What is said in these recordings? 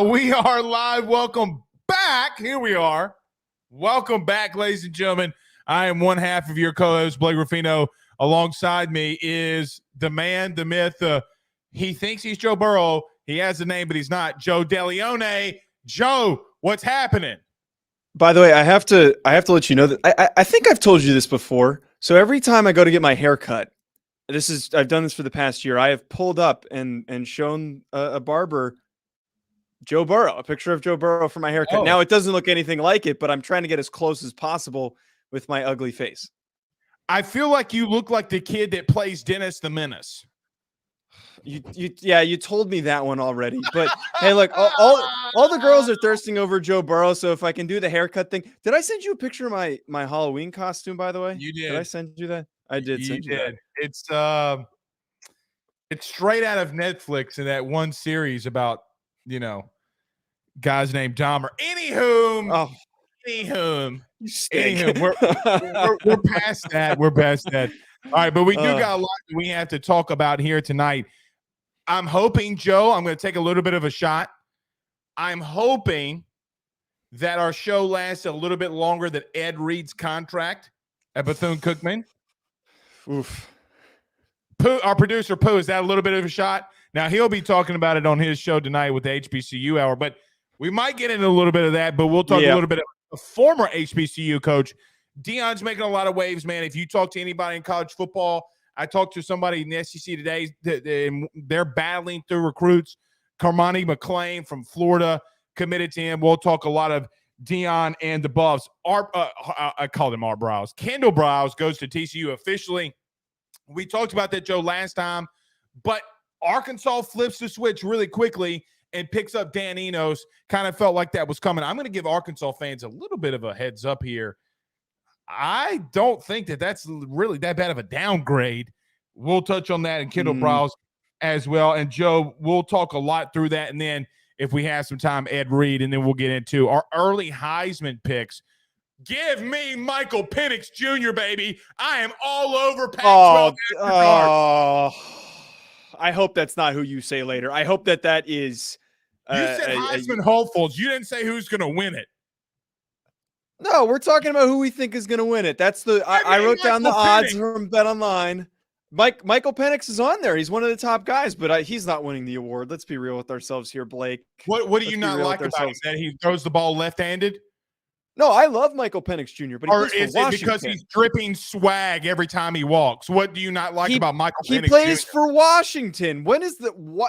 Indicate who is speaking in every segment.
Speaker 1: We are live. Welcome back. Here we are. Welcome back, ladies and gentlemen. I am one half of your co-host, Blake Ruffino. Alongside me is the man, the myth. He thinks he's Joe Burrow. He has a name, but he's not. Joe DeLeone. Joe, what's happening?
Speaker 2: By the way, I have to let you know that I think I've told you this before. So every time I go to get my hair cut, I've done this for the past year. I have pulled up and shown a barber Joe Burrow, a picture of Joe Burrow for my haircut.
Speaker 1: Oh.
Speaker 2: Now it doesn't look anything like it, but I'm trying to get as close as possible with my ugly face.
Speaker 1: I feel like you look like the kid that plays Dennis the Menace.
Speaker 2: You told me that one already. But hey, look, all the girls are thirsting over Joe Burrow. So if I can do the haircut thing, did I send you a picture of my Halloween costume? By the way,
Speaker 1: You did.
Speaker 2: Did I send you that? I did. Send you that.
Speaker 1: It's straight out of Netflix in that one series about guys named Dahmer. Anywho, we're past that. We're past that. All right, but we do got a lot that we have to talk about here tonight. I'm hoping, Joe, I'm going to take a little bit of a shot. I'm hoping that our show lasts a little bit longer than Ed Reed's contract at Bethune-Cookman.
Speaker 2: Oof.
Speaker 1: Pooh, our producer, Pooh, is that a little bit of a shot? Now, he'll be talking about it on his show tonight with the HBCU Hour, but we might get into a little bit of that, but we'll talk a little bit of a former HBCU coach. Deion's making a lot of waves, man. If you talk to anybody in college football, I talked to somebody in the SEC today. They're battling through recruits. Cormani McClain from Florida committed to him. We'll talk a lot of Deion and the Buffs. I called him Art Briles. Kendall Briles goes to TCU officially. We talked about that, Joe, last time, but Arkansas flips the switch really quickly and picks up An Enos. Kind of felt like that was coming. I'm going to give Arkansas fans a little bit of a heads up here. I don't think that's really that bad of a downgrade. We'll touch on that and Kendall Briles as well. And Joe, we'll talk a lot through that. And then if we have some time, Ed Reed, and then we'll get into our early Heisman picks. Give me Michael Penix Jr., baby. I am all over Pac-12.
Speaker 2: I hope that's not who you say later. I hope that is.
Speaker 1: You said Heisman hopefuls. You didn't say who's going to win it.
Speaker 2: No, we're talking about who we think is going to win it. That's I wrote down the odds from Betonline. Michael Penix is on there. He's one of the top guys, but he's not winning the award. Let's be real with ourselves here, Blake.
Speaker 1: What do you not like about him? That he throws the ball left-handed?
Speaker 2: No, I love Michael Penix Jr., but
Speaker 1: or is it because he's dripping swag every time he walks? What do you not like about Michael Penix Jr.?
Speaker 2: He plays for Washington.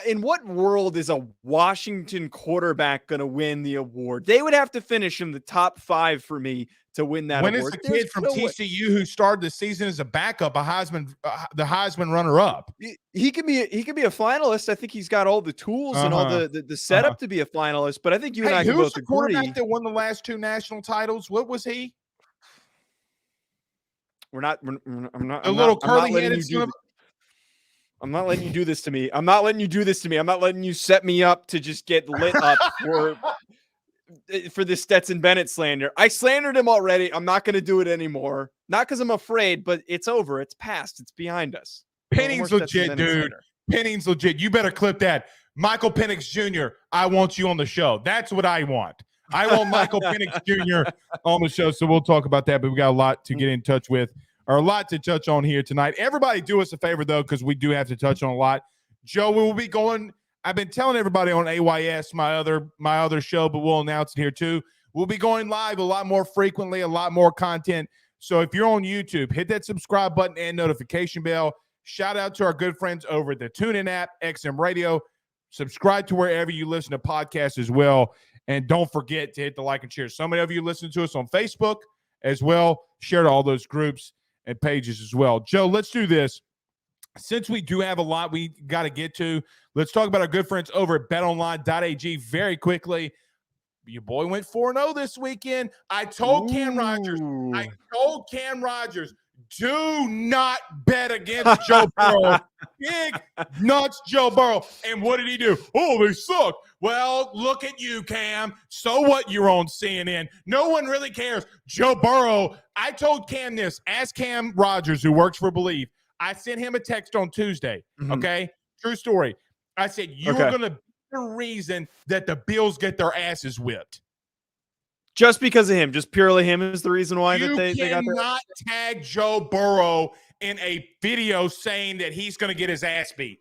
Speaker 2: In what world is a Washington quarterback going to win the award? They would have to finish in the top 5 for me to win that award.
Speaker 1: When is the kid from TCU who started the season as a backup, the Heisman runner-up?
Speaker 2: He could be a finalist. I think he's got all the tools and all the setup to be a finalist. But I think you and I can both agree. Who's the quarterback
Speaker 1: that won the last 2 national titles? What was he?
Speaker 2: I'm not letting you do this to me. I'm not letting you set me up to just get lit up for this Stetson Bennett slander. I slandered him already. I'm not going to do it anymore. Not because I'm afraid, but it's over. It's past. It's behind us.
Speaker 1: Penning's legit, dude. Penning's legit. You better clip that. Michael Penix Jr., I want you on the show. That's what I want. I want Michael Penix Jr. on the show, so we'll talk about that, but we got a lot to get in touch with, or a lot to touch on here tonight. Everybody do us a favor, though, because we do have to touch on a lot. Joe, we will be going – I've been telling everybody on AYS, my other show, but we'll announce it here too. We'll be going live a lot more frequently, a lot more content. So if you're on YouTube, hit that subscribe button and notification bell. Shout out to our good friends over at the TuneIn app, XM Radio. Subscribe to wherever you listen to podcasts as well. And don't forget to hit the like and share. So many of you listen to us on Facebook as well. Share to all those groups and pages as well. Joe, let's do this. Since we do have a lot we got to get to, let's talk about our good friends over at betonline.ag very quickly. Your boy went 4-0 this weekend. I told Cam Rogers, do not bet against Joe Burrow. Big nuts Joe Burrow. And what did he do? Oh, they suck. Well, look at you, Cam. So what, you're on CNN. No one really cares. Joe Burrow, I told Cam this. Ask Cam Rogers, who works for Believe. I sent him a text on Tuesday, okay? True story. I said, you are going to beat the reason that the Bills get their asses whipped.
Speaker 2: Just because of him, just purely him is the reason why
Speaker 1: You
Speaker 2: they got their.
Speaker 1: cannot tag Joe Burrow in a video saying that he's going to get his ass beat.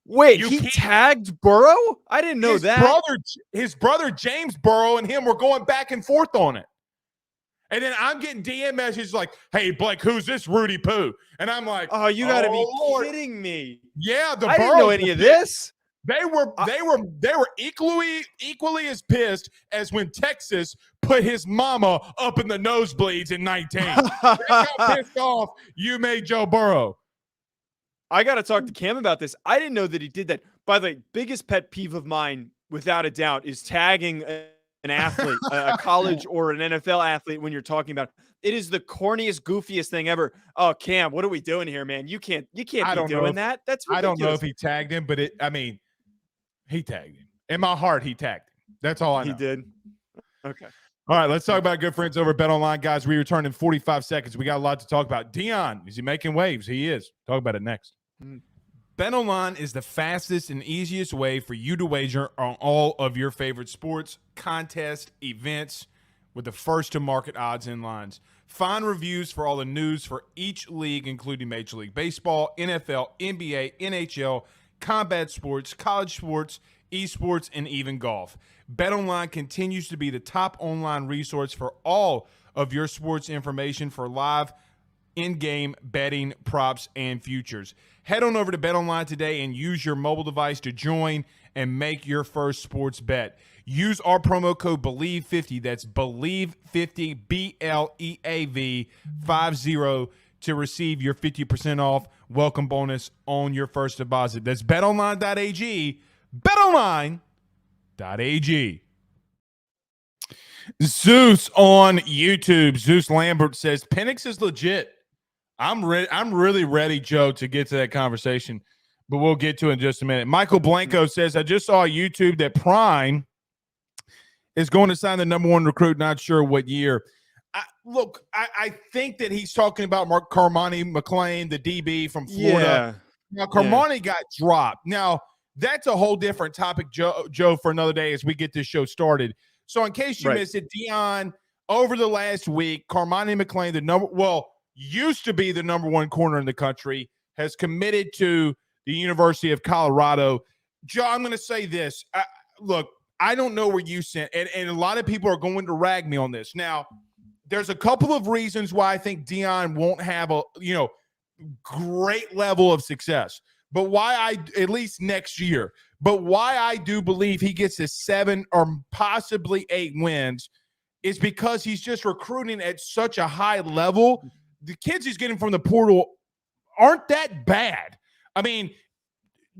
Speaker 2: Wait, he tagged Burrow? I didn't know that.
Speaker 1: His brother James Burrow and him were going back and forth on it. And then I'm getting DM messages like, "Hey, Blake, who's this Rudy Poo?" And I'm like,
Speaker 2: "Oh, you got to be kidding me!"
Speaker 1: Yeah,
Speaker 2: I didn't know any of this.
Speaker 1: They were equally as pissed as when Texas put his mama up in the nosebleeds in 19. They got pissed off. You made Joe Burrow.
Speaker 2: I got to talk to Cam about this. I didn't know that he did that. By the way, biggest pet peeve of mine, without a doubt, is tagging an athlete, a college or an NFL athlete when you're talking about it. Is the corniest, goofiest thing ever. Oh, Cam, what are we doing here, man? You can't be doing that. That's ridiculous.
Speaker 1: I don't know if he tagged him, but he tagged him. In my heart, he tagged him. That's all I know.
Speaker 2: He did. Okay.
Speaker 1: All right, let's talk about good friends over at Betonline, guys. We return in 45 seconds. We got a lot to talk about. Deion, is he making waves? He is. Talk about it next. Betonline is the fastest and easiest way for you to wager on all of your favorite sports, contests, events with the first-to-market odds and lines. Find reviews for all the news for each league, including Major League Baseball, NFL, NBA, NHL, combat sports, college sports, esports, and even golf. BetOnline continues to be the top online resource for all of your sports information for live in-game betting, props, and futures. Head on over to BetOnline today and use your mobile device to join and make your first sports bet. Use our promo code BELIEVE50, that's BELIEVE50, BLEAV 50, to receive your 50% off welcome bonus on your first deposit. That's betonline.ag, betonline.ag. Zeus on YouTube. Zeus Lambert says Penix is legit. I'm really ready, Joe, to get to that conversation, but we'll get to it in just a minute. Michael Blanco says, I just saw on YouTube that Prime is going to sign the number one recruit, not sure what year. I think that he's talking about Cormani McClain, the DB from Florida. Yeah. Now, Cormani got dropped. Now, that's a whole different topic, Joe, for another day as we get this show started. So in case you missed it, Deion, over the last week, Cormani McClain, used to be the number one corner in the country, has committed to the University of Colorado. Joe, I'm going to say this. Look, I don't know where you sent, and a lot of people are going to rag me on this. Now, there's a couple of reasons why I think Deion won't have a, great level of success, but why at least next year, but why I do believe he gets to 7 or possibly 8 wins is because he's just recruiting at such a high level. The kids he's getting from the portal aren't that bad. I mean,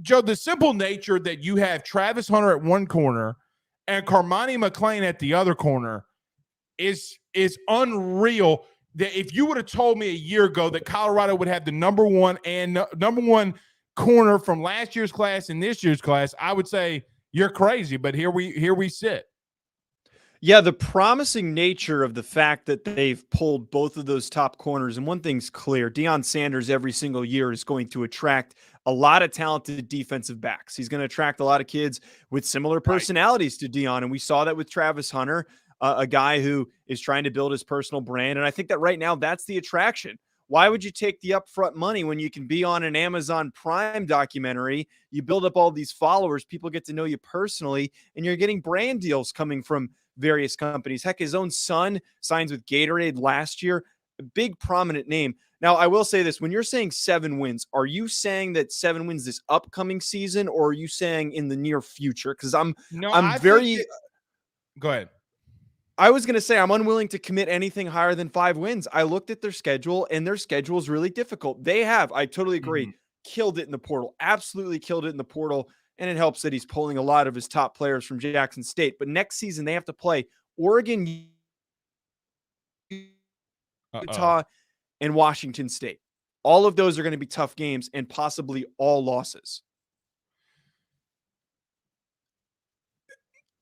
Speaker 1: Joe, the simple nature that you have Travis Hunter at one corner and Cormani McClain at the other corner is unreal. That if you would have told me a year ago that Colorado would have the number one corner from last year's class and this year's class, I would say you're crazy. But here we sit.
Speaker 2: Yeah, the promising nature of the fact that they've pulled both of those top corners, and one thing's clear, Deion Sanders every single year is going to attract a lot of talented defensive backs. He's going to attract a lot of kids with similar personalities to Deion, and we saw that with Travis Hunter, a guy who is trying to build his personal brand, and I think that right now that's the attraction. Why would you take the upfront money when you can be on an Amazon Prime documentary? You build up all these followers, people get to know you personally, and you're getting brand deals coming from various companies. Heck, his own son signs with Gatorade last year, a big prominent name. Now, I will say this, when you're saying 7 wins, are you saying that 7 wins this upcoming season, or are you saying in the near future? Because go
Speaker 1: ahead.
Speaker 2: I was going to say I'm unwilling to commit anything higher than 5 wins. I looked at their schedule, and their schedule is really difficult. They have, I totally agree, killed it in the portal, absolutely killed it in the portal. And it helps that he's pulling a lot of his top players from Jackson State. But next season, they have to play Oregon, Utah, and Washington State. All of those are going to be tough games and possibly all losses.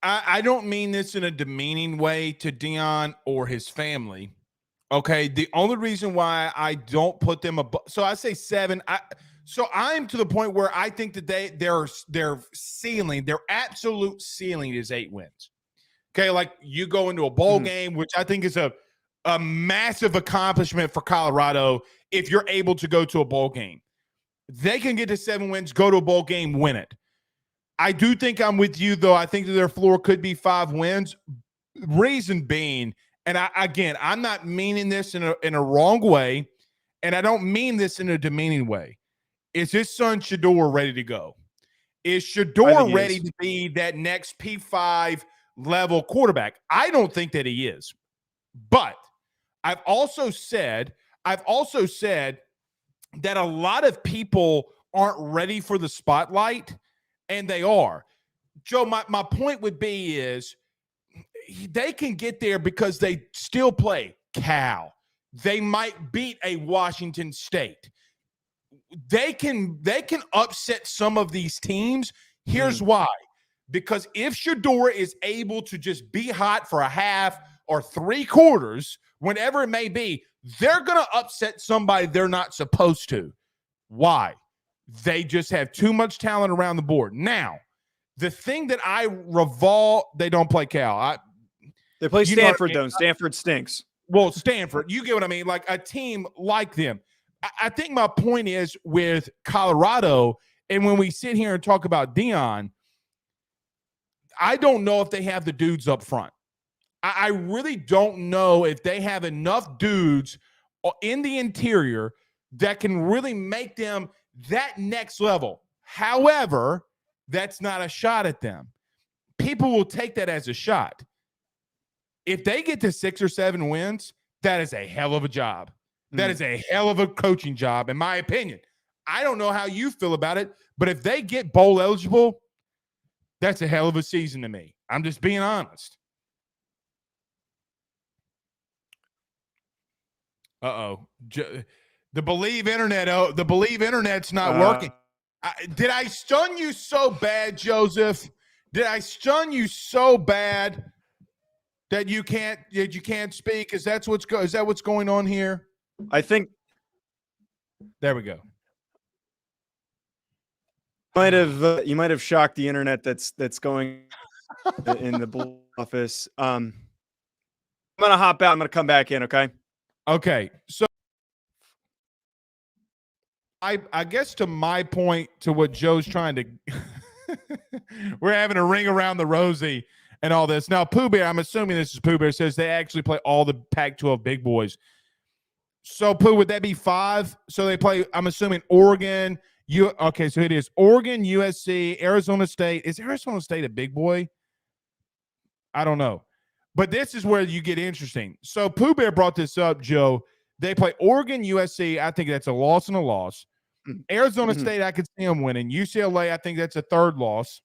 Speaker 1: I don't mean this in a demeaning way to Deion or his family. Okay, the only reason why I don't put them above, so I say 7. So I'm to the point where I think that their ceiling, their absolute ceiling is 8 wins. Okay, like you go into a bowl game, which I think is a massive accomplishment for Colorado if you're able to go to a bowl game. They can get to 7 wins, go to a bowl game, win it. I do think I'm with you, though. I think that their floor could be 5 wins. Reason being, and I'm not meaning this in a wrong way, and I don't mean this in a demeaning way. Is his son Shedeur ready to go? Is Shedeur ready to be that next P5 level quarterback? I don't think that he is. But I've also said that a lot of people aren't ready for the spotlight, and they are. Joe, my point would be is they can get there because they still play Cal. They might beat a Washington State. They can upset some of these teams. Here's why. Because if Shedeur is able to just be hot for a half or 3 quarters, whenever it may be, they're going to upset somebody they're not supposed to. Why? They just have too much talent around the board. Now, the thing that they don't play Cal.
Speaker 2: They play Stanford, though. Stanford stinks.
Speaker 1: Well, Stanford, you get what I mean? Like a team like them. I think my point is with Colorado, and when we sit here and talk about Deion, I don't know if they have the dudes up front. I really don't know if they have enough dudes in the interior that can really make them that next level. However, that's not a shot at them. People will take that as a shot. If they get to 6 or 7 wins, that is a hell of a job. That is a hell of a coaching job, in my opinion. I don't know how you feel about it, but if they get bowl eligible, that's a hell of a season to me. I'm just being honest. Uh-oh. The Believe Internet's not working. Did I stun you so bad, Joseph? Did I stun you so bad that you can't speak? Is that what's going on here?
Speaker 2: I think
Speaker 1: there we go.
Speaker 2: You might have shocked the internet that's going in the Blue office. I'm gonna hop out. I'm gonna come back in.
Speaker 1: Okay. So I guess to my point, to what Joe's trying to, we're having a ring around the rosy and all this. Now, Pooh Bear, I'm assuming this is Pooh Bear, says they actually play all the Pac-12 big boys. So, Pooh, would that be 5? So they play, I'm assuming, Oregon. Okay, so it is Oregon, USC, Arizona State. Is Arizona State a big boy? I don't know. But this is where you get interesting. So Pooh Bear brought this up, Joe. They play Oregon, USC. I think that's a loss and a loss. Arizona State, I could see them winning. UCLA, I think that's a 3rd loss.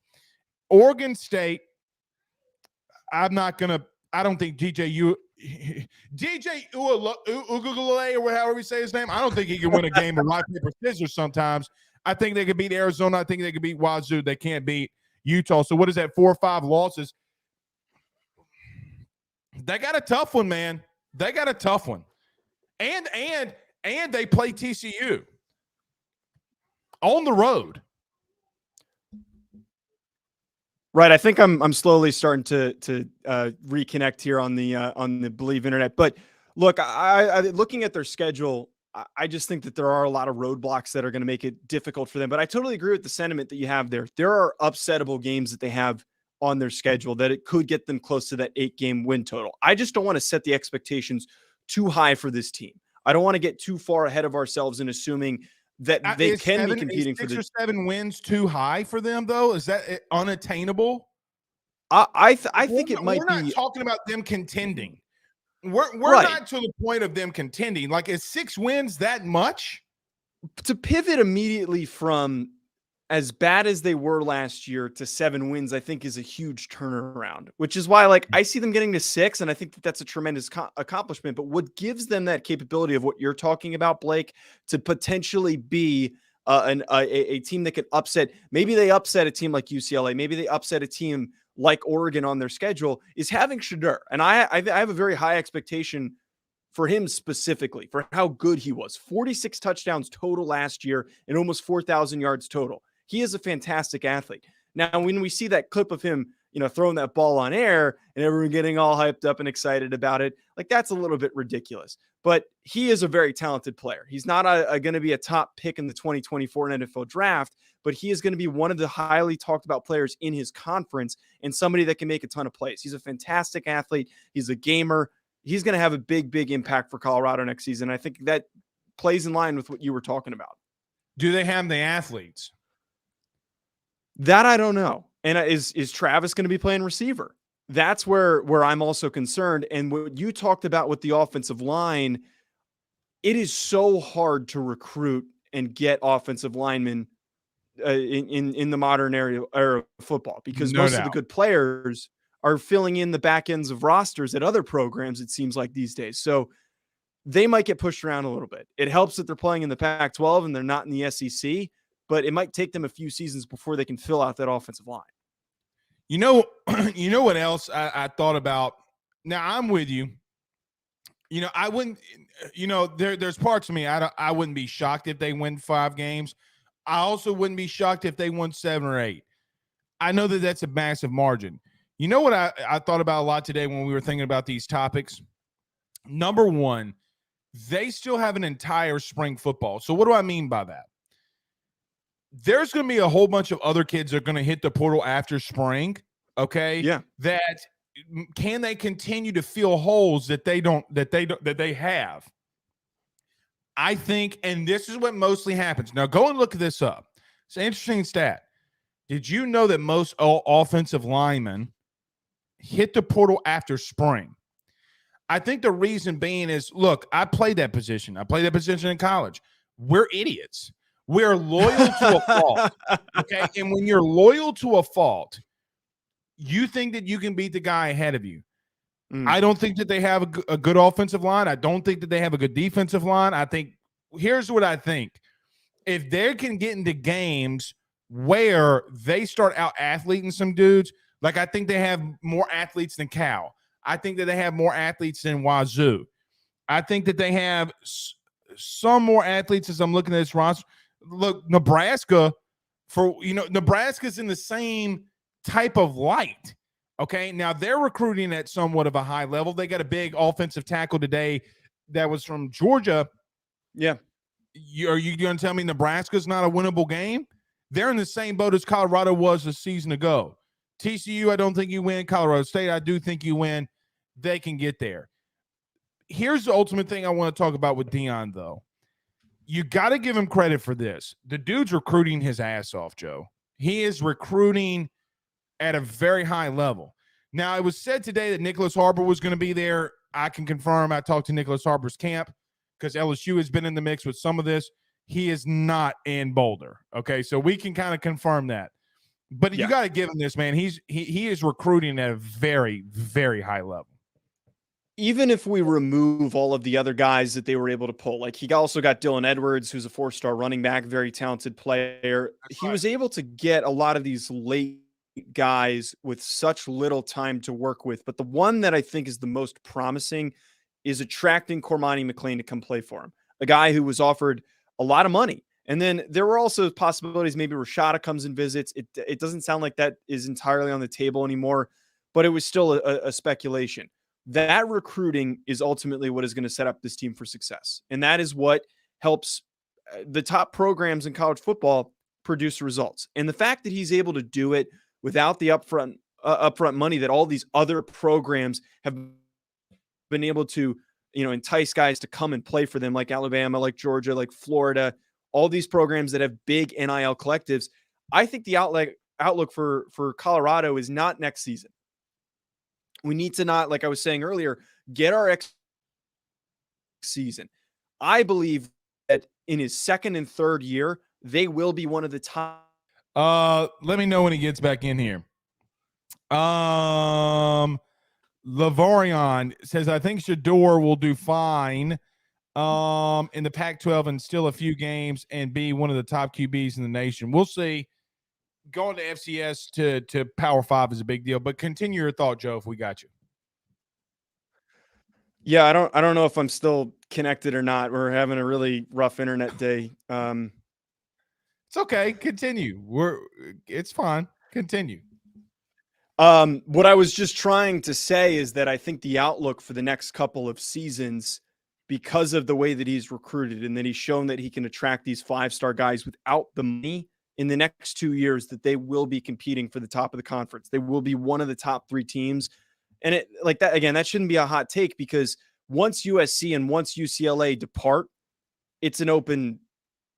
Speaker 1: Oregon State, I don't think DJ Uiagalelei, or however we say his name, I don't think he can win a game of rock, paper, scissors sometimes. I think they could beat Arizona. I think they could beat Wazoo. They can't beat Utah. So what is that, 4 or 5 losses? They got a tough one, man. They got a tough one. And they play TCU on the road.
Speaker 2: Right. I think I'm slowly starting to reconnect here on the Believe Internet. But look, I looking at their schedule, I just think that there are a lot of roadblocks that are going to make it difficult for them. But I totally agree with the sentiment that you have there. There are upsettable games that they have on their schedule that it could get them close to that 8-game win total. I just don't want to set the expectations too high for this team. I don't want to get too far ahead of ourselves in assuming that they can be competing for
Speaker 1: 6 or 7 wins too high for them, though? Is that unattainable?
Speaker 2: I think it might be.
Speaker 1: We're not talking about them contending. We're not to the point of them contending. Like, is 6 wins that much?
Speaker 2: To pivot immediately from as bad as they were last year to 7 wins, I think is a huge turnaround, which is why, like, I see them getting to 6, and I think that that's a tremendous accomplishment. But what gives them that capability of what you're talking about, Blake, to potentially be a team that could upset, maybe they upset a team like UCLA, maybe they upset a team like Oregon on their schedule, is having Shedeur. And I have a very high expectation for him specifically, for how good he was. 46 touchdowns total last year and almost 4,000 yards total. He is a fantastic athlete. Now, when we see that clip of him, throwing that ball on air and everyone getting all hyped up and excited about it, like that's a little bit ridiculous. But he is a very talented player. He's not going to be a top pick in the 2024 NFL draft, but he is going to be one of the highly talked about players in his conference and somebody that can make a ton of plays. He's a fantastic athlete. He's a gamer. He's going to have a big, big impact for Colorado next season. I think that plays in line with what you were talking about.
Speaker 1: Do they have the athletes?
Speaker 2: That I don't know. And is Travis going to be playing receiver? That's where I'm also concerned. And what you talked about with the offensive line, it is so hard to recruit and get offensive linemen in the modern era of football, because most of the good players are filling in the back ends of rosters at other programs, it seems like these days. So they might get pushed around a little bit. It helps that they're playing in the Pac-12 and they're not in the SEC, but it might take them a few seasons before they can fill out that offensive line.
Speaker 1: You know what else I thought about? Now, I'm with you. I wouldn't, there's parts of me, I wouldn't be shocked if they win 5 games. I also wouldn't be shocked if they won 7 or 8. I know that that's a massive margin. You know what I thought about a lot today when we were thinking about these topics? Number one, they still have an entire spring football. So what do I mean by that? There's going to be a whole bunch of other kids that are going to hit the portal after spring, okay?
Speaker 2: Yeah.
Speaker 1: That can they continue to fill holes that they have? I think, and this is what mostly happens. Now, go and look this up. It's an interesting stat. Did you know that most offensive linemen hit the portal after spring? I think the reason being is, look, I played that position. I played that position in college. We're idiots. We're loyal to a fault, okay? And when you're loyal to a fault, you think that you can beat the guy ahead of you. I don't think that they have a good offensive line. I don't think that they have a good defensive line. I think, here's what I think. If they can get into games where they start out athleting some dudes, like I think they have more athletes than Cal. I think that they have more athletes than Wazoo. I think that they have some more athletes as I'm looking at this roster. Look, Nebraska, Nebraska's in the same type of light. Okay, now they're recruiting at somewhat of a high level. They got a big offensive tackle today that was from Georgia.
Speaker 2: Yeah.
Speaker 1: Are you going to tell me Nebraska's not a winnable game? They're in the same boat as Colorado was a season ago. TCU, I don't think you win. Colorado State, I do think you win. They can get there. Here's the ultimate thing I want to talk about with Deion, though. You got to give him credit for this. The dude's recruiting his ass off, Joe. He is recruiting at a very high level. Now, it was said today that Nicholas Harbor was going to be there. I can confirm. I talked to Nicholas Harbor's camp because LSU has been in the mix with some of this. He is not in Boulder. Okay, so we can kind of confirm that. But you got to give him this, man. He is recruiting at a very, very high level.
Speaker 2: Even if we remove all of the other guys that they were able to pull, like he also got Dylan Edwards, who's a 4-star running back, very talented player. He was able to get a lot of these late guys with such little time to work with. But the one that I think is the most promising is attracting Cormani McClain to come play for him, a guy who was offered a lot of money. And then there were also possibilities maybe Rashada comes and visits. It doesn't sound like that is entirely on the table anymore, but it was still a speculation. That recruiting is ultimately what is going to set up this team for success. And that is what helps the top programs in college football produce results. And the fact that he's able to do it without the upfront money that all these other programs have been able to, entice guys to come and play for them, like Alabama, like Georgia, like Florida, all these programs that have big NIL collectives. I think the outlook for Colorado is not next season. We need to not, like I was saying earlier, get our season. I believe that in his second and third year, they will be one of the top.
Speaker 1: Let me know when he gets back in here. Lavorion says, I think Shador will do fine in the Pac-12 and still a few games and be one of the top QBs in the nation. We'll see. Going to FCS to Power 5 is a big deal, but continue your thought, Joe, if we got you.
Speaker 2: Yeah, I don't know if I'm still connected or not. We're having a really rough internet day.
Speaker 1: It's okay. Continue. It's fine. Continue.
Speaker 2: What I was just trying to say is that I think the outlook for the next couple of seasons, because of the way that he's recruited and that he's shown that he can attract these 5-star guys without the money in the next 2 years, that they will be competing for the top of the conference. They will be one of the top 3 teams. And it like that again, that shouldn't be a hot take, because once USC and once UCLA depart, it's an open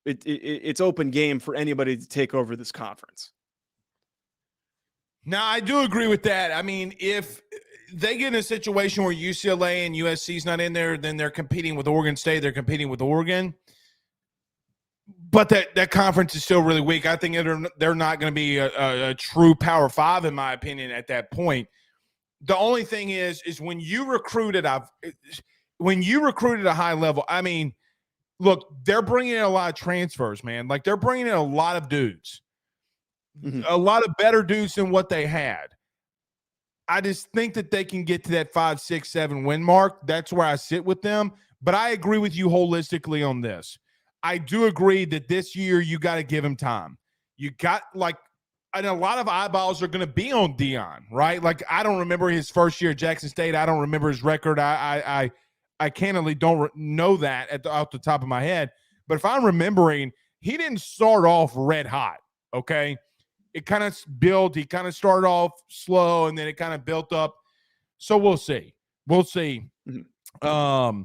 Speaker 2: it's open game for anybody to take over this conference.
Speaker 1: Now, I do agree with that. I mean, if they get in a situation where UCLA and USC's not in there, then they're competing with Oregon State. They're competing with Oregon. But that conference is still really weak. I think they're not going to be a true Power 5, in my opinion, at that point. The only thing is when you recruit at a high level, I mean, look, they're bringing in a lot of transfers, man. Like, they're bringing in a lot of dudes. Mm-hmm. A lot of better dudes than what they had. I just think that they can get to that 5, 6, 7 win mark. That's where I sit with them. But I agree with you holistically on this. I do agree that this year you got to give him time. You got, like, and a lot of eyeballs are going to be on Deion, right? Like, I don't remember his first year at Jackson State. I don't remember his record. I candidly don't know that off the top of my head. But if I'm remembering, he didn't start off red hot, okay? It kind of built. He kind of started off slow, and then it kind of built up. So we'll see. We'll see. Mm-hmm.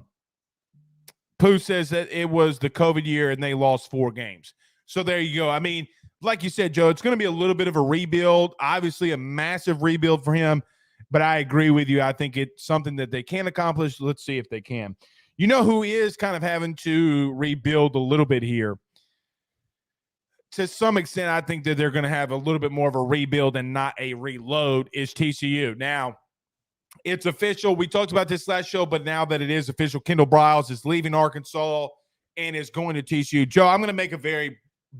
Speaker 1: Pooh says that it was the COVID year, and they lost 4 games. So there you go. I mean, like you said, Joe, it's going to be a little bit of a rebuild. Obviously, a massive rebuild for him. But I agree with you. I think it's something that they can accomplish. Let's see if they can. You know who is kind of having to rebuild a little bit here? To some extent, I think that they're going to have a little bit more of a rebuild and not a reload, is TCU. Now, it's official. We talked about this last show, but now that it is official, Kendall Briles is leaving Arkansas and is going to TCU. Joe, I'm going to make a very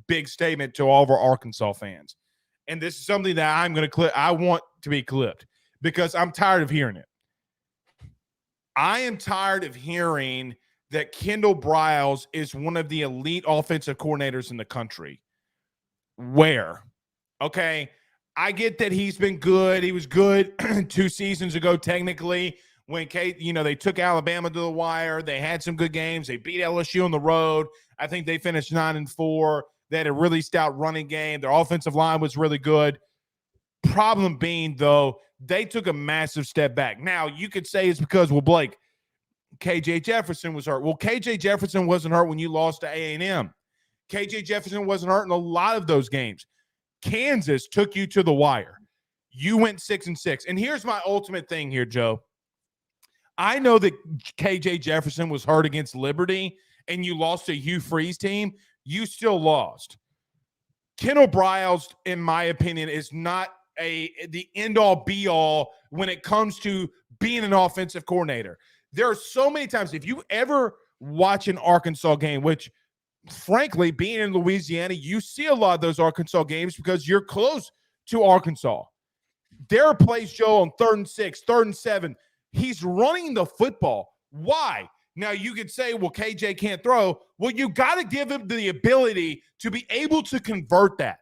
Speaker 1: big statement to all of our Arkansas fans. And this is something that I'm going to clip. I want to be clipped because I'm tired of hearing it. I am tired of hearing that Kendall Briles is one of the elite offensive coordinators in the country. Where? Okay, I get that he's been good. He was good 2 seasons ago, technically, when they took Alabama to the wire. They had some good games. They beat LSU on the road. I think they finished 9-4. They had a really stout running game. Their offensive line was really good. Problem being, though, they took a massive step back. Now, you could say it's because, well, Blake, KJ Jefferson was hurt. Well, KJ Jefferson wasn't hurt when you lost to A&M. KJ Jefferson wasn't hurt in a lot of those games. Kansas took you to the wire. You went 6-6. And here's my ultimate thing here, Joe. I know that KJ Jefferson was hurt against Liberty and you lost to Hugh Freeze team. You still lost. Kendall Briles, in my opinion, is not the end-all, be-all when it comes to being an offensive coordinator. There are so many times, if you ever watch an Arkansas game, which – frankly, being in Louisiana, you see a lot of those Arkansas games because you're close to Arkansas. There are plays, Joe, on 3rd and 6, 3rd and 7. He's running the football. Why? Now, you could say, well, KJ can't throw. Well, you got to give him the ability to be able to convert that.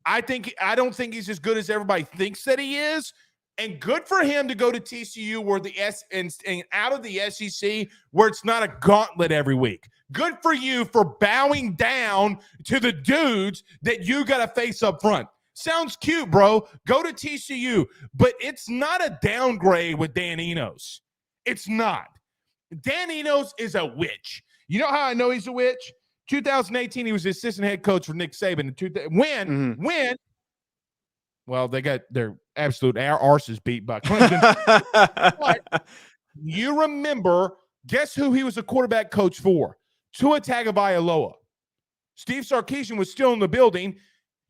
Speaker 1: I don't think he's as good as everybody thinks that he is. And good for him to go to TCU where and out of the SEC where it's not a gauntlet every week. Good for you for bowing down to the dudes that you got to face up front. Sounds cute, bro. Go to TCU. But it's not a downgrade with Dan Enos. It's not. Dan Enos is a witch. You know how I know he's a witch? 2018, he was assistant head coach for Nick Saban. When? Well, they got their absolute arses beat by Clemson. But you remember, guess who he was a quarterback coach for? Tua Tagovailoa. Steve Sarkisian was still in the building.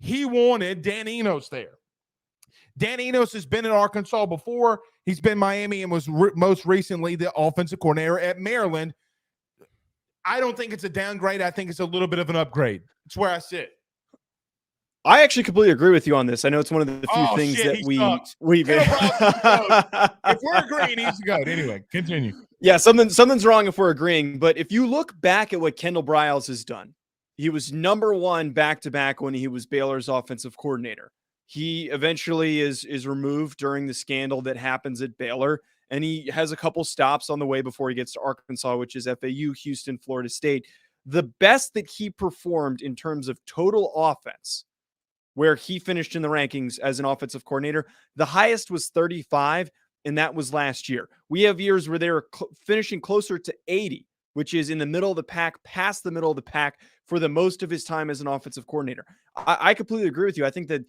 Speaker 1: He wanted Dan Enos there. Dan Enos has been in Arkansas before. He's been in Miami and was most recently the offensive coordinator at Maryland. I don't think it's a downgrade. I think it's a little bit of an upgrade. It's where I sit.
Speaker 2: I actually completely agree with you on this. I know it's one of the few things
Speaker 1: shit,
Speaker 2: that
Speaker 1: he
Speaker 2: we've.
Speaker 1: if we're agreeing, he's the goat. Anyway, continue.
Speaker 2: Yeah, something's wrong if we're agreeing. But if you look back at what Kendall Briles has done, he was number one back-to-back when he was Baylor's offensive coordinator. He eventually is removed during the scandal that happens at Baylor, and he has a couple stops on the way before he gets to Arkansas, which is FAU, Houston, Florida State. The best that he performed in terms of total offense, where he finished in the rankings as an offensive coordinator, the highest was 35, and that was last year. We have years where they were finishing closer to 80, which is in the middle of the pack, past the middle of the pack for the most of his time as an offensive coordinator. I completely agree with you. I think that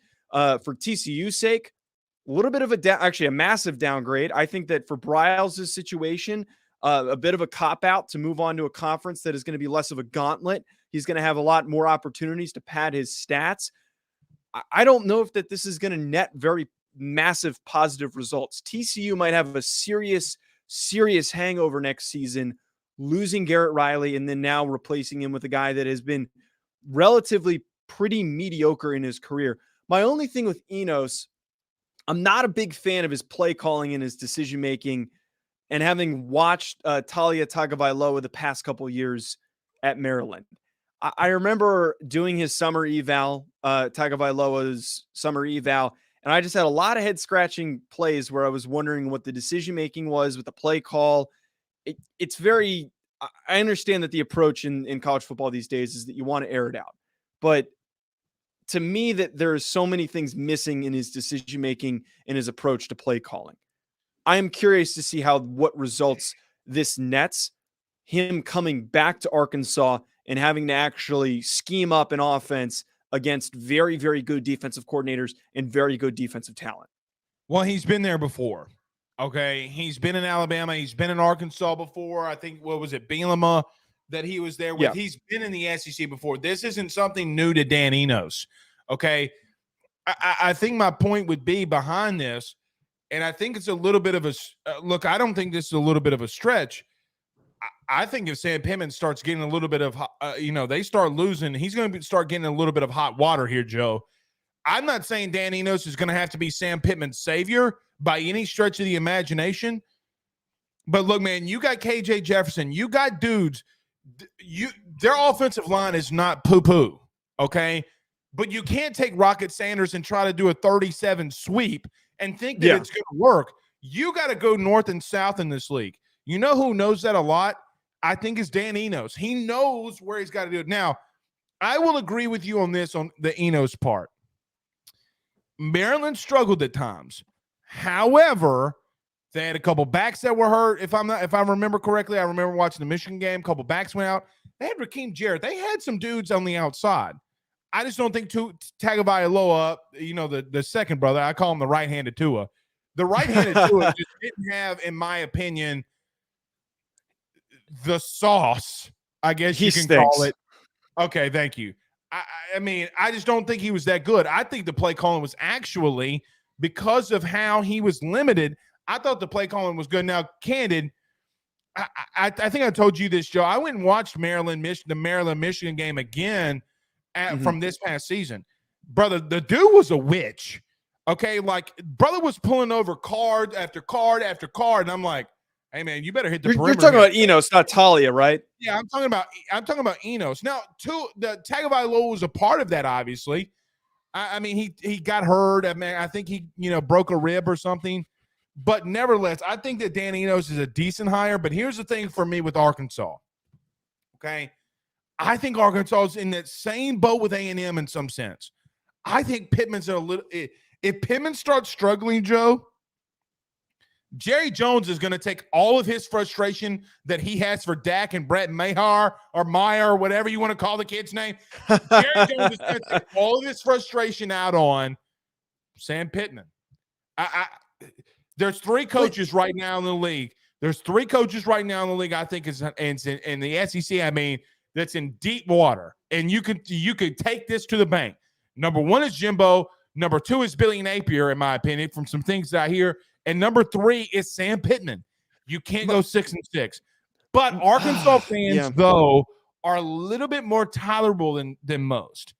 Speaker 2: for TCU's sake, a little bit of a massive downgrade. I think that for Briles' situation, a bit of a cop-out to move on to a conference that is going to be less of a gauntlet. He's going to have a lot more opportunities to pad his stats. I don't know if this is going to net very massive positive results. TCU might have a serious hangover next season, losing Garrett Riley and then now replacing him with a guy that has been relatively pretty mediocre in his career. My only thing with Enos, I'm not a big fan of his play calling and his decision making, and having watched Talia Tagovailoa the past couple years at Maryland. I remember doing his summer eval, Tagovailoa's summer eval, and I just had a lot of head-scratching plays where I was wondering what the decision-making was with the play call. It's very – I understand that the approach in college football these days is that you want to air it out. But to me, that there are so many things missing in his decision-making and his approach to play calling. I am curious to see what results this nets, him coming back to Arkansas and having to actually scheme up an offense against very, very good defensive coordinators and very good defensive talent.
Speaker 1: Well, he's been there before. Okay. He's been in Alabama. He's been in Arkansas before. I think, what was it, Bielema that he was there with? Yeah. He's been in the SEC before. This isn't something new to Dan Enos. Okay. I think my point would be behind this, and I think it's a little bit of a look. I don't think this is a little bit of a stretch. I think if Sam Pittman starts getting a little bit of, they start losing, he's going to start getting a little bit of hot water here, Joe. I'm not saying Dan Enos is going to have to be Sam Pittman's savior by any stretch of the imagination. But look, man, you got KJ Jefferson. You got dudes. Their offensive line is not poo-poo, okay? But you can't take Rocket Sanders and try to do a 37 sweep and think that it's going to work. You got to go north and south in this league. You know who knows that a lot? I think it's Dan Enos. He knows where he's got to do it. Now, I will agree with you on this, on the Enos part. Maryland struggled at times. However, they had a couple backs that were hurt. If I remember correctly, I remember watching the Michigan game. A couple backs went out. They had Raheem Jarrett. They had some dudes on the outside. I just don't think Tagovailoa, the second brother, I call him the right-handed Tua. The right-handed Tua just didn't have, in my opinion, the sauce, I guess you can call it. Okay, thank you. I mean, I just don't think he was that good. I think the play calling was actually, because of how he was limited, I thought the play calling was good. Now, candid, I think I told you this, Joe. I went and watched the Maryland-Michigan game again from this past season. Brother, the dude was a witch. Okay, like, brother was pulling over card after card after card, and I'm like, hey, man, you better hit the perimeter.
Speaker 2: You're talking about Enos, not Talia, right?
Speaker 1: Yeah, I'm talking about Enos. Now, the Tagovailoa was a part of that, obviously. I mean, he got hurt. I mean, I think he, broke a rib or something. But nevertheless, I think that Dan Enos is a decent hire. But here's the thing for me with Arkansas. Okay? I think Arkansas is in that same boat with A&M in some sense. I think Pittman's a little – if Pittman starts struggling, Joe – Jerry Jones is going to take all of his frustration that he has for Dak and Brett Maher or Meyer, whatever you want to call the kid's name. Jerry Jones is going to take all of his frustration out on Sam Pittman. There's three coaches right now in the league. I think, is in the SEC, I mean, that's in deep water. And you could take this to the bank. Number one is Jimbo. Number two is Billy Napier, in my opinion, from some things that I hear. And number three is Sam Pittman. You can't go 6-6. But Arkansas fans, though, are a little bit more tolerable than most.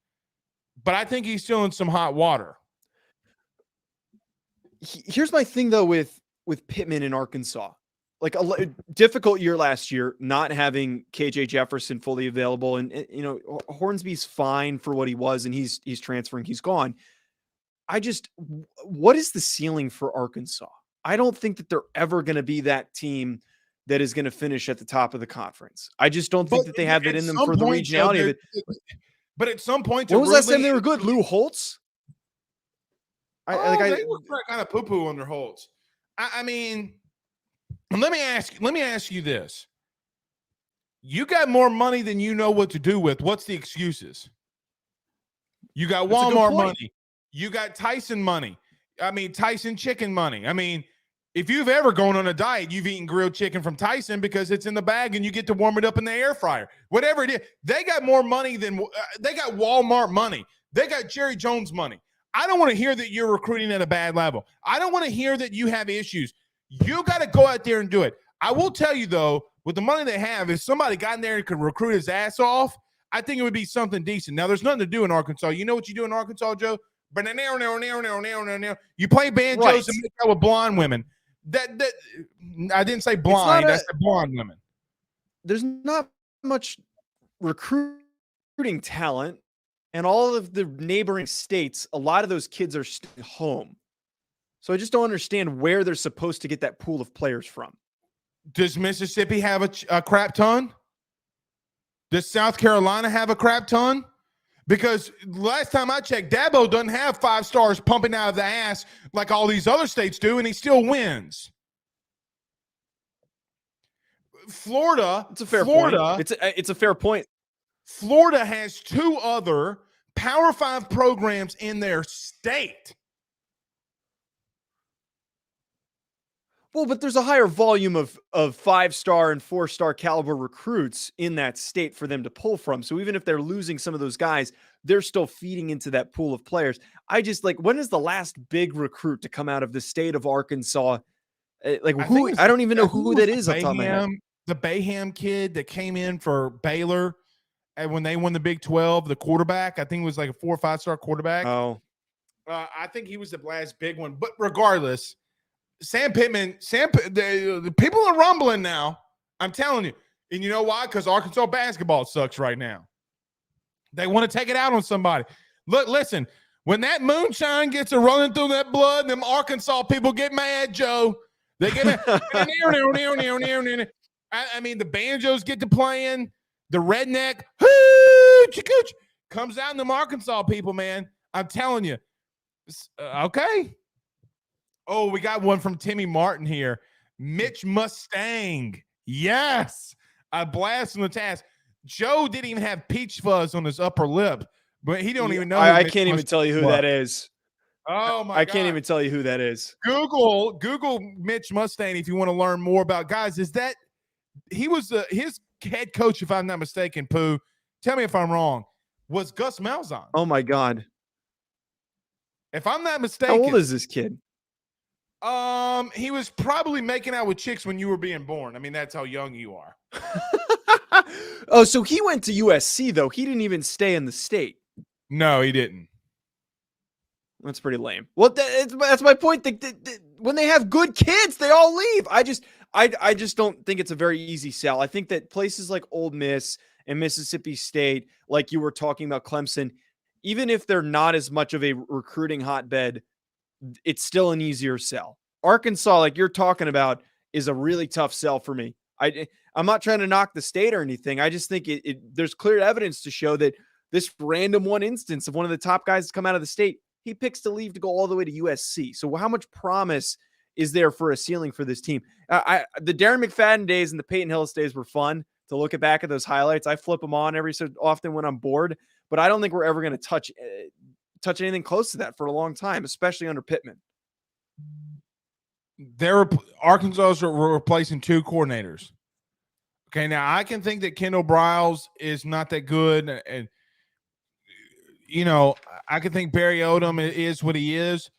Speaker 1: but I think he's still in some hot water.
Speaker 2: Here's my thing though with Pittman in Arkansas. Like a difficult year last year, not having KJ Jefferson fully available, and Hornsby's fine for what he was, and he's transferring, he's gone. What is the ceiling for Arkansas? I don't think that they're ever going to be that team that is going to finish at the top of the conference. I just don't think that they have it in them for the regionality of it.
Speaker 1: But at some point,
Speaker 2: when was last time they were good? Lou Holtz?
Speaker 1: They were kind of poo-poo under Holtz. I mean, let me ask you this. You got more money than you know what to do with. What's the excuses? You got Walmart money. You got Tyson money. I mean, Tyson chicken money. I mean, if you've ever gone on a diet, you've eaten grilled chicken from Tyson because it's in the bag and you get to warm it up in the air fryer. Whatever it is, they got more money than they got Walmart money. They got Jerry Jones money. I don't want to hear that you're recruiting at a bad level. I don't want to hear that you have issues. You got to go out there and do it. I will tell you, though, with the money they have, if somebody got in there and could recruit his ass off, I think it would be something decent. Now, there's nothing to do in Arkansas. You know what you do in Arkansas, Joe? You play banjos and make out with blonde women. That I didn't say blind. I said blonde women.
Speaker 2: There's not much recruiting talent, and all of the neighboring states, a lot of those kids are still home. So I just don't understand where they're supposed to get that pool of players from.
Speaker 1: Does Mississippi have a crap ton? Does South Carolina have a crap ton? Because last time I checked, Dabo doesn't have 5 stars pumping out of the ass like all these other states do, and he still wins. Florida.
Speaker 2: It's a fair point. It's a fair point.
Speaker 1: Florida has 2 other Power 5 programs in their state.
Speaker 2: Well, but there's a higher volume of 5-star and 4-star caliber recruits in that state for them to pull from. So even if they're losing some of those guys, they're still feeding into that pool of players. I just when is the last big recruit to come out of the state of Arkansas? I don't even know who that is off the top of my head.
Speaker 1: The Bayham kid that came in for Baylor and when they won the Big 12, the quarterback, I think it was like a 4 or 5-star quarterback.
Speaker 2: Oh,
Speaker 1: I think he was the last big one. But regardless, Sam Pittman, the people are rumbling now. I'm telling you. And you know why? Because Arkansas basketball sucks right now. They want to take it out on somebody. Look, listen, when that moonshine gets a running through that blood, them Arkansas people get mad, Joe. They get mad. I mean, the banjos get to playing. The redneck comes out in them Arkansas people, man. I'm telling you. Okay. Oh, we got one from Timmy Martin here. Mitch Mustang. Yes. A blast from the task. Joe didn't even have peach fuzz on his upper lip, but he don't even know.
Speaker 2: I can't even tell you who that is.
Speaker 1: Oh, my God.
Speaker 2: I can't even tell you who that is.
Speaker 1: Google Mitch Mustang if you want to learn more about guys. He was his head coach, if I'm not mistaken, Pooh. Tell me if I'm wrong. Was Gus Malzahn.
Speaker 2: Oh, my God.
Speaker 1: If I'm not mistaken.
Speaker 2: How old is this kid?
Speaker 1: He was probably making out with chicks when you were being born. I mean, that's how young you are.
Speaker 2: Oh, so he went to USC, though. He didn't even stay in the state.
Speaker 1: No, he didn't.
Speaker 2: That's pretty lame. Well, that's my point. When they have good kids, they all leave. I just don't think it's a very easy sell. I think that places like Ole Miss and Mississippi State, like you were talking about Clemson, even if they're not as much of a recruiting hotbed, it's still an easier sell. Arkansas, like you're talking about, is a really tough sell for me. I'm not trying to knock the state or anything. I just think there's clear evidence to show that this random one instance of one of the top guys to come out of the state, he picks to leave to go all the way to USC. So how much promise is there for a ceiling for this team? The Darren McFadden days and the Peyton Hillis days were fun to look back at those highlights. I flip them on every so often when I'm bored, but I don't think we're ever going to touch anything close to that for a long time, especially under Pittman.
Speaker 1: Arkansas were replacing 2 coordinators. Okay, now I can think that Kendall Briles is not that good, and I can think Barry Odom is what he is.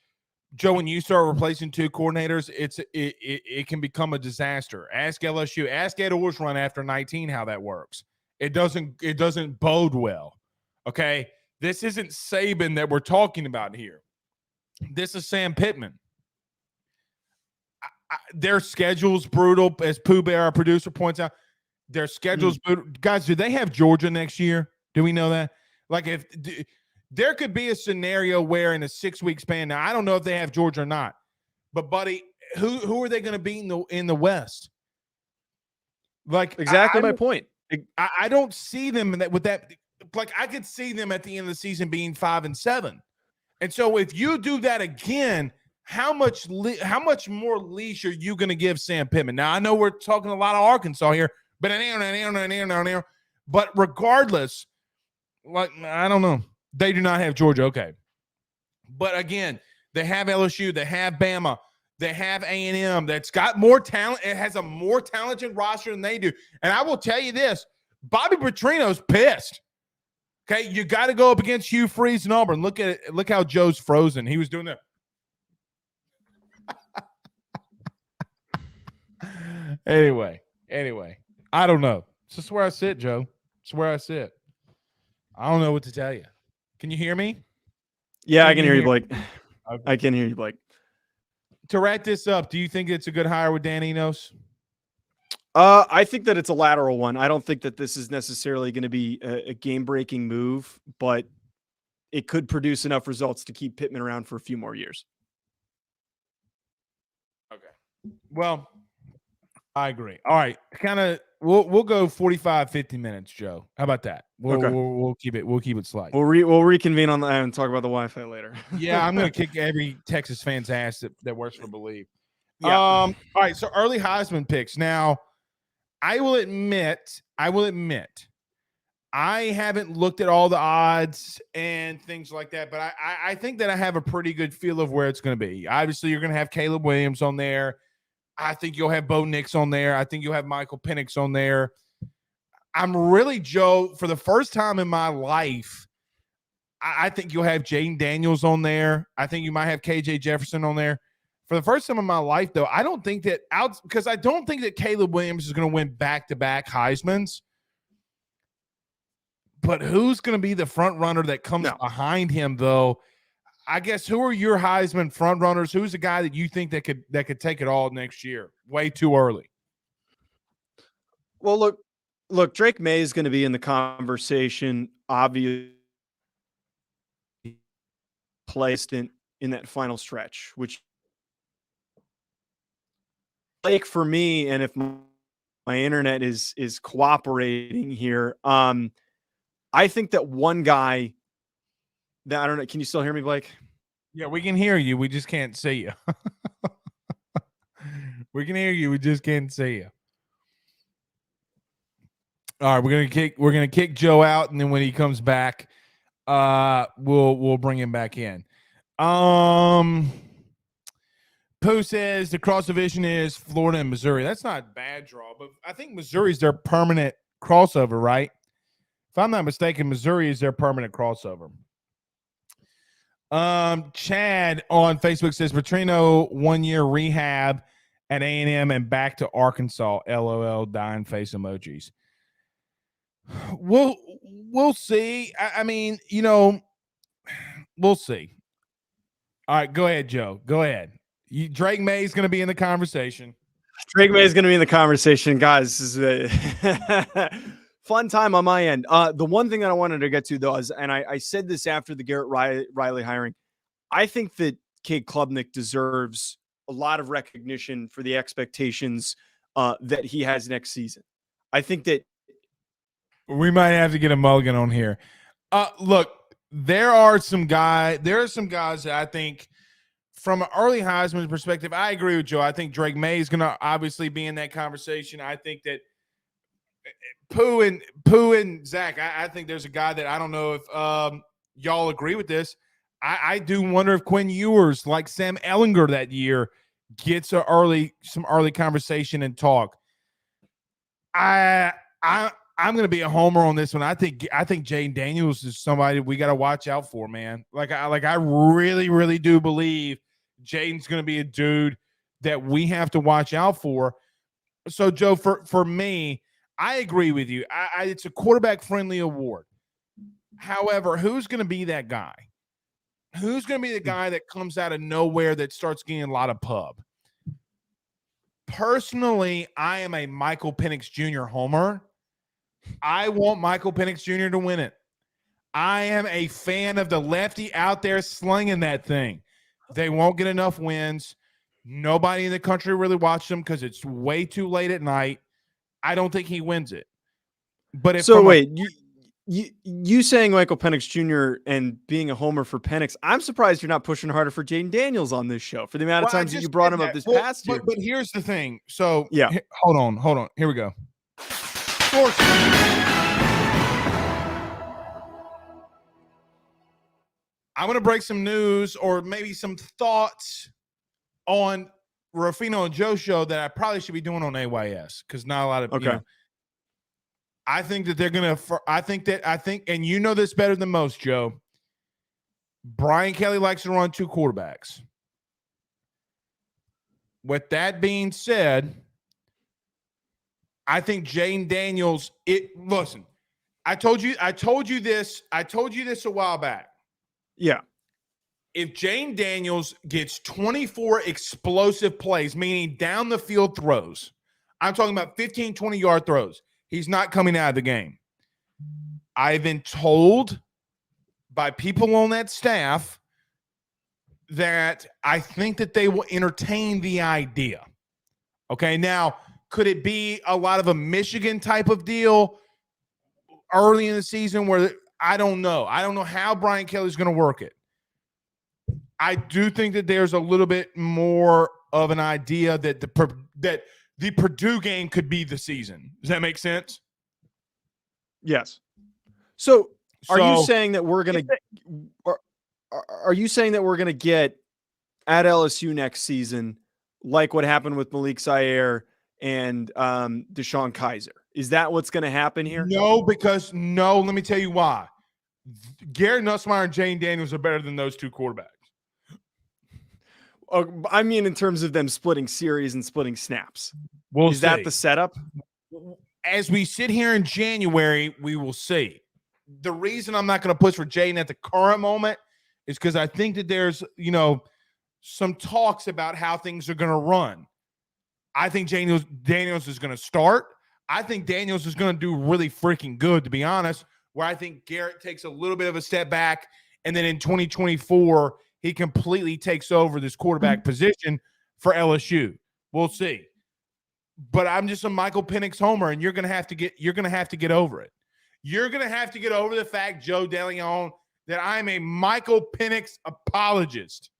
Speaker 1: Joe, when you start replacing 2 coordinators, it can become a disaster. Ask LSU, ask Ed Orgeron after 19 how that works. It doesn't bode well. Okay, This isn't Saban that we're talking about here. This is Sam Pittman. Their schedule's brutal, as Pooh Bear, our producer, points out. Their schedule's brutal. Guys, do they have Georgia next year? Do we know that? Like, there could be a scenario where in a 6-week span, now I don't know if they have Georgia or not, but buddy, who are they going to beat in the West? Like,
Speaker 2: exactly my point.
Speaker 1: I don't see them with that. Like, I could see them at the end of the season being 5-7, and so if you do that again, how much more leash are you going to give Sam Pittman? Now I know we're talking a lot of Arkansas here, but regardless, like, I don't know, they do not have Georgia. Okay, but again, they have LSU, they have Bama. They have A&M that's got more talent. It has a more talented roster than they do. And I will tell you this, Bobby Petrino's pissed. Okay, you got to go up against Hugh Freeze and Auburn. Look at it. Look how Joe's frozen. He was doing that. Anyway, I don't know. It's just where I sit, Joe. It's where I sit. I don't know what to tell you. Can you hear me?
Speaker 2: Yeah, I can hear you, Blake. Okay. I can hear you, Blake.
Speaker 1: To wrap this up, do you think it's a good hire with An Enos?
Speaker 2: I think that it's a lateral one. I don't think that this is necessarily going to be a game-breaking move, but it could produce enough results to keep Pittman around for a few more years.
Speaker 1: Okay. Well, I agree. All right. Kind of we'll go 45, 50 minutes, Joe. How about that? We'll keep it slight.
Speaker 2: We'll reconvene on that and talk about the Wi-Fi later.
Speaker 1: Yeah, I'm gonna kick every Texas fan's ass that works for Believe. Yeah. All right, so early Heisman picks. Now, I will admit, I haven't looked at all the odds and things like that, but I think that I have a pretty good feel of where it's going to be. Obviously, you're going to have Caleb Williams on there. I think you'll have Bo Nix on there. I think you'll have Michael Penix on there. I'm really, Joe, for the first time in my life, I think you'll have Jaden Daniels on there. I think you might have KJ Jefferson on there. For the first time in my life, though, I don't think that because I don't think that Caleb Williams is going to win back-to-back Heismans. But who's going to be the front runner that comes behind him, though? I guess who are your Heisman front runners? Who's the guy that you think that could take it all next year? Way too early.
Speaker 2: Well, look, Drake May is going to be in the conversation, obviously placed in that final stretch, which like for me, and if my internet is cooperating here, I think that one guy that I don't know. Can you still hear me, Blake?
Speaker 1: Yeah, we can hear you. We just can't see you. We can hear you. We just can't see you. All right, we're gonna kick Joe out, and then when he comes back, we'll bring him back in. Pooh says the cross division is Florida and Missouri. That's not a bad draw, but I think Missouri's their permanent crossover, right? If I'm not mistaken, Missouri is their permanent crossover. Chad on Facebook says Petrino 1-year rehab at A&M and back to Arkansas. LOL, dying face emojis. We'll see. I mean, we'll see. All right, go ahead, Joe. Go ahead. Drake May is going to be in the conversation.
Speaker 2: Drake May is going to be in the conversation, guys. This is a fun time on my end. The one thing that I wanted to get to, though, is, and I said this after the Garrett Riley hiring, I think that Cade Klubnik deserves a lot of recognition for the expectations that he has next season. I think that
Speaker 1: we might have to get a mulligan on here. Look, there are some guys that I think from an early Heisman perspective, I agree with Joe. I think Drake May is going to obviously be in that conversation. I think that Pooh and Zach, I think there's a guy that I don't know if y'all agree with this. I do wonder if Quinn Ewers, like Sam Ehlinger that year, gets some early conversation and talk. I'm going to be a homer on this one. I think Jaden Daniels is somebody we got to watch out for, man. I really, really do believe Jaden's going to be a dude that we have to watch out for. So, Joe, for me, I agree with you. It's a quarterback-friendly award. However, who's going to be that guy? Who's going to be the guy that comes out of nowhere that starts getting a lot of pub? Personally, I am a Michael Penix Jr. homer. I want Michael Penix Jr. to win it. I am a fan of the lefty out there slinging that thing. They won't get enough wins. Nobody in the country really watched him because it's way too late at night. I don't think he wins it. But if
Speaker 2: you saying Michael Penix Jr. and being a homer for Penix, I'm surprised you're not pushing harder for Jaden Daniels on this show for the amount of times that you brought him up this past year.
Speaker 1: But here's the thing. So
Speaker 2: yeah,
Speaker 1: hold on. Here we go. I'm going to break some news or maybe some thoughts on Ruffino and Joe show that I probably should be doing on AYS because not a lot of I think that they're going to – I think – and you know this better than most, Joe. Brian Kelly likes to run two quarterbacks. With that being said, I think Jaden Daniels – listen, I told you this a while back.
Speaker 2: Yeah.
Speaker 1: If Jaden Daniels gets 24 explosive plays, meaning down the field throws, I'm talking about 15, 20-yard throws, he's not coming out of the game. I've been told by people on that staff that I think that they will entertain the idea. Okay, now, could it be a lot of a Michigan type of deal early in the season where I don't know. I don't know how Brian Kelly's going to work it. I do think that there's a little bit more of an idea that the Purdue game could be the season. Does that make sense?
Speaker 2: Yes. So are you saying that we're going to are you saying that we're going to get at LSU next season like what happened with Malik Zaire and Deshaun Kaiser? Is that what's going to happen here?
Speaker 1: No, let me tell you why. Garrett Nussmeier and Jaden Daniels are better than those two quarterbacks.
Speaker 2: I mean, in terms of them splitting series and splitting snaps.
Speaker 1: Is
Speaker 2: that the setup?
Speaker 1: As we sit here in January, we will see. The reason I'm not going to push for Jaden at the current moment is because I think that there's, some talks about how things are going to run. I think Daniels is going to start. I think Daniels is going to do really freaking good, to be honest, where I think Garrett takes a little bit of a step back, and then in 2024, he completely takes over this quarterback position for LSU. We'll see. But I'm just a Michael Penix homer, and you're going to have to get over it. You're going to have to get over the fact, Joe DeLeone, that I'm a Michael Penix apologist.